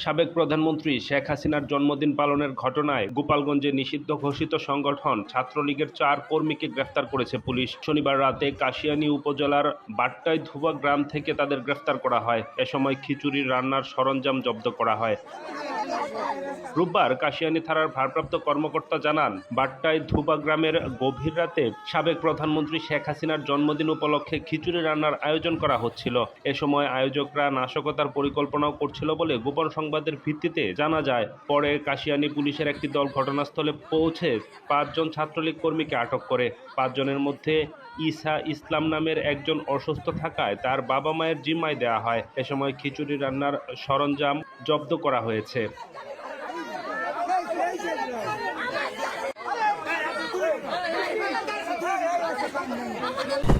সাবেক প্রধানমন্ত্রী শেখ হাসিনার জন্মদিন পালনের ঘটনায় গোপালগঞ্জে নিষিদ্ধ ঘোষিত সংগঠন ছাত্রলীগের ৪ কর্মীকে গ্রেফতার করেছে পুলিশ। শনিবার রাতে কাশিয়ানী উপজেলার বাট্টাই ধুবা গ্রাম থেকে তাদের গ্রেফতার করা হয়। এ সময় খিচুড়ি রান্নার সরঞ্জাম জব্দ করা হয়। রোববার কাশিয়ানী থানার ভারপ্রাপ্ত কর্মকর্তা জানান, বাট্টাই ধুবা গ্রামের গভীর রাতে সাবেক প্রধানমন্ত্রী শেখ হাসিনার জন্মদিন উপলক্ষে খিচুড়ি রান্নার আয়োজন করা হচ্ছিল। এ সময় আয়োজকরা নাশকতার পরিকল্পনাও করছিল বলে গোপন সংবাদের ভিত্তিতে জানা যায়। পরে কাশিয়ানী পুলিশের একটি দল ঘটনাস্থলে পৌঁছে ৫ জন ছাত্রলীগ কর্মীকে আটক করে। ৫ জনের মধ্যে ঈসা ইসলাম নামের একজন অসুস্থ থাকায় তার বাবা মায়ের জিম্মায় দেওয়া হয়। এ সময় খিচুড়ি রান্নার সরঞ্জাম জব্দ করা হয়েছে। Hey!